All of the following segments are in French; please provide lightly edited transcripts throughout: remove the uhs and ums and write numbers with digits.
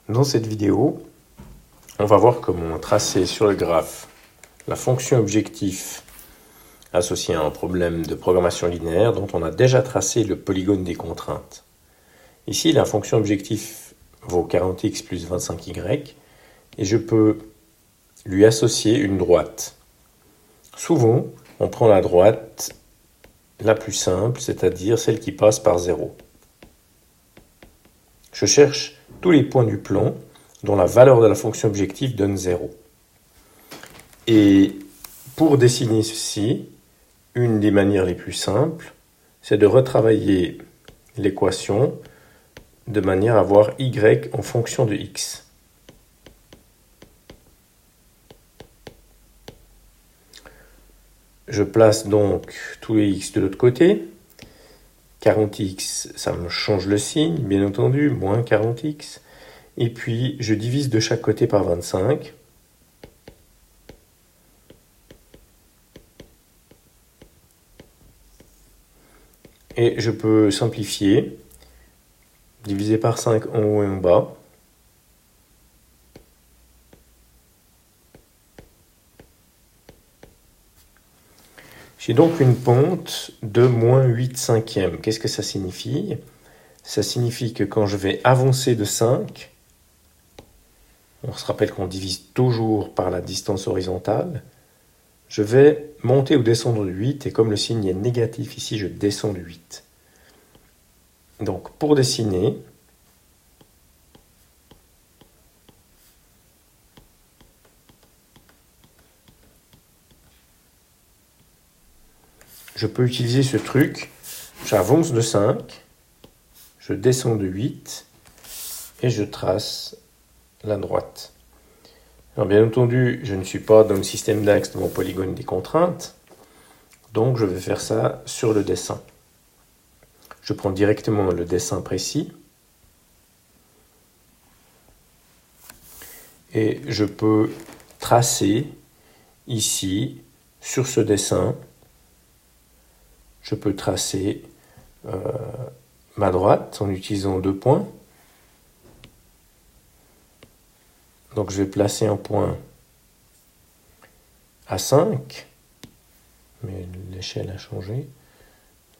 Dans cette vidéo, on va voir comment tracer sur le graphe la fonction objectif associée à un problème de programmation linéaire dont on a déjà tracé le polygone des contraintes. Ici, la fonction objectif vaut 40x plus 25y et je peux lui associer une droite. Souvent, on prend la droite la plus simple, c'est-à-dire celle qui passe par 0. Je cherche tous les points du plan dont la valeur de la fonction objectif donne 0. Et pour dessiner ceci, une des manières les plus simples, c'est de retravailler l'équation de manière à avoir y en fonction de x. Je place donc tous les x de l'autre côté. 40x, ça me change le signe, bien entendu, moins 40x. Et puis, je divise de chaque côté par 25. Et je peux simplifier, diviser par 5 en haut et en bas. J'ai donc une pente de moins 8 cinquièmes. Qu'est-ce que ça signifie? Ça signifie que quand je vais avancer de 5, on se rappelle qu'on divise toujours par la distance horizontale, je vais monter ou descendre de 8, et comme le signe est négatif ici, je descends de 8. Donc pour dessiner, je peux utiliser ce truc. J'avance de 5, je descends de 8 et je trace la droite. Alors bien entendu, je ne suis pas dans le système d'axe de mon polygone des contraintes, donc je vais faire ça sur le dessin. Je prends directement le dessin précis et je peux tracer ici, sur ce dessin, je peux tracer ma droite en utilisant 2 points. Donc je vais placer un point à 5, mais l'échelle a changé.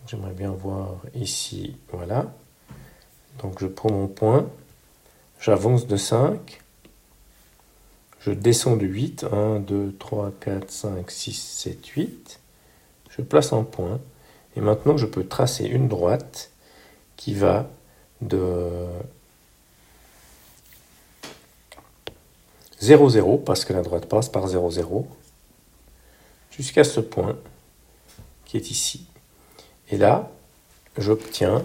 J'aimerais bien voir ici, voilà. Donc je prends mon point, j'avance de 5, je descends de 8, 1, 2, 3, 4, 5, 6, 7, 8. Je place un point. Et maintenant, je peux tracer une droite qui va de 0, 0, parce que la droite passe par 0, 0, jusqu'à ce point qui est ici. Et là, j'obtiens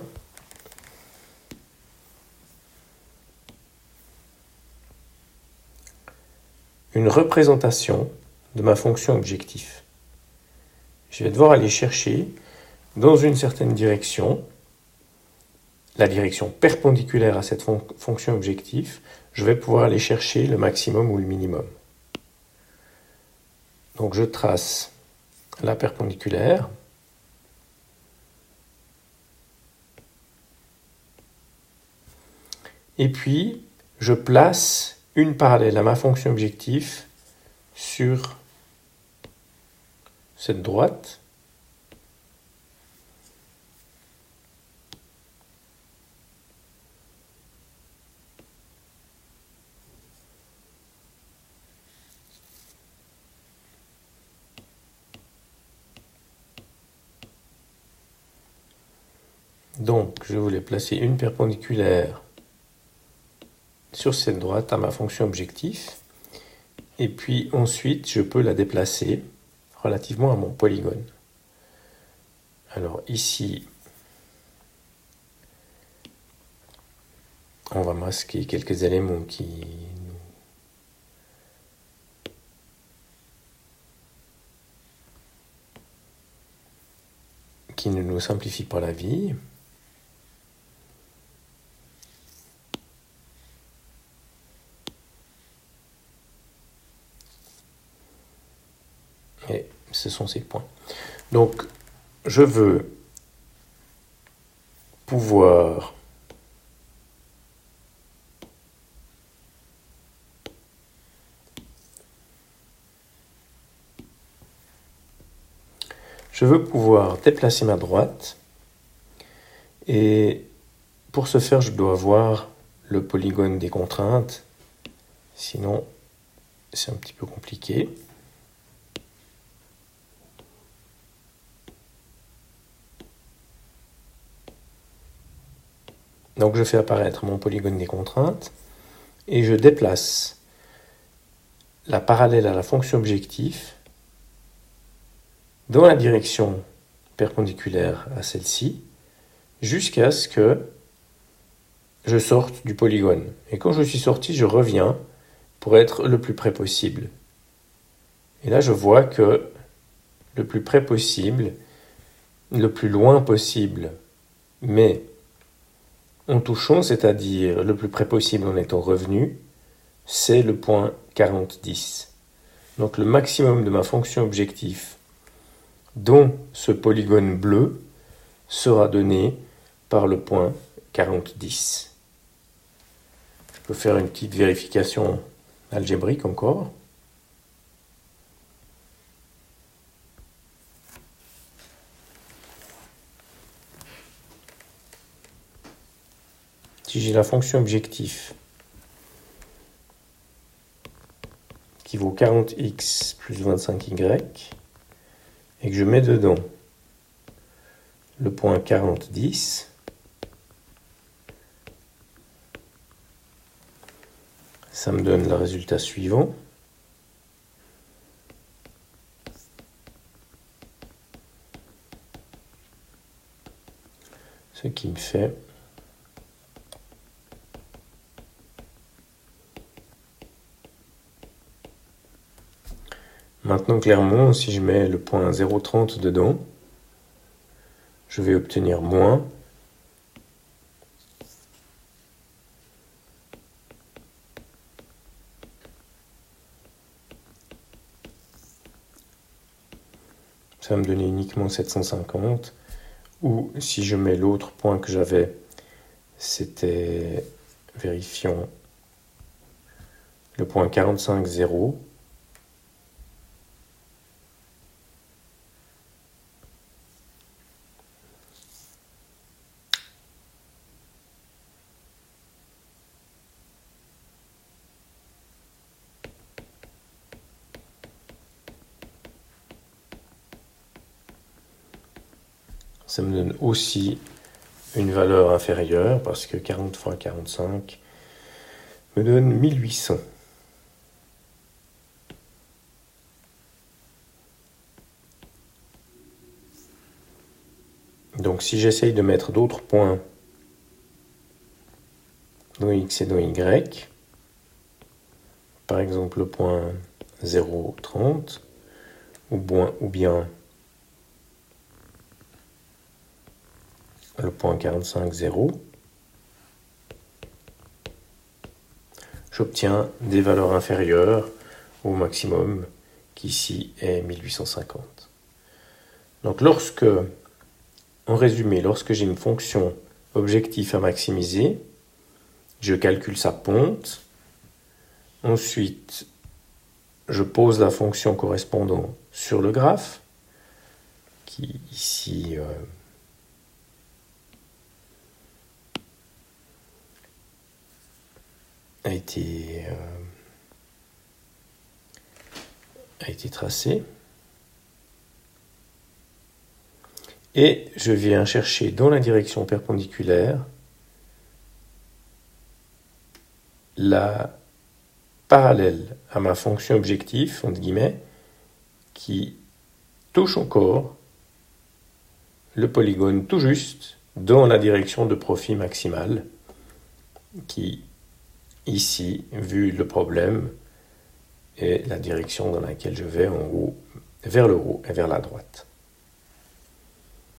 une représentation de ma fonction objectif. Je vais devoir aller chercher dans une certaine direction, la direction perpendiculaire à cette fonction objectif, je vais pouvoir aller chercher le maximum ou le minimum. Donc je trace la perpendiculaire. Et puis, je place une parallèle à ma fonction objectif sur cette droite. Donc, je voulais placer une perpendiculaire sur cette droite à ma fonction objectif. Et puis ensuite, je peux la déplacer relativement à mon polygone. Alors ici, on va masquer quelques éléments qui ne nous simplifient pas la vie. Et ce sont ces points. Donc, je veux pouvoir Je veux pouvoir déplacer ma droite et pour ce faire, je dois voir le polygone des contraintes, sinon c'est un petit peu compliqué. Donc je fais apparaître mon polygone des contraintes et je déplace la parallèle à la fonction objectif dans la direction perpendiculaire à celle-ci jusqu'à ce que je sorte du polygone. Et quand je suis sorti, je reviens pour être le plus près possible. Et là, je vois que le plus près possible, le plus loin possible, mais en touchant, c'est-à-dire le plus près possible en étant revenu, c'est le point 40-10. Donc le maximum de ma fonction objectif dont ce polygone bleu sera donné par le point 40-10. Je peux faire une petite vérification algébrique encore. Si j'ai la fonction objectif qui vaut 40x plus 25y et que je mets dedans le point 40-10, ça me donne le résultat suivant. Ce qui me fait maintenant, clairement, si je mets le point 0,30 dedans, je vais obtenir moins. Ça va me donner uniquement 750. Ou si je mets l'autre point que j'avais, c'était, vérifions, le point 45,0. Ça me donne aussi une valeur inférieure parce que 40 fois 45 me donne 1800. Donc si j'essaye de mettre d'autres points dans X et dans Y, par exemple le point 0,30 ou bien le point 45,0, j'obtiens des valeurs inférieures au maximum qui ici est 1850. Donc en résumé, lorsque j'ai une fonction objectif à maximiser, je calcule sa ponte. Ensuite, je pose la fonction correspondant sur le graphe, qui ici a été tracé. Et je viens chercher dans la direction perpendiculaire la parallèle à ma fonction objectif, entre guillemets, qui touche encore le polygone tout juste dans la direction de profit maximal, qui ici, vu le problème, est la direction dans laquelle je vais en haut, vers le haut et vers la droite.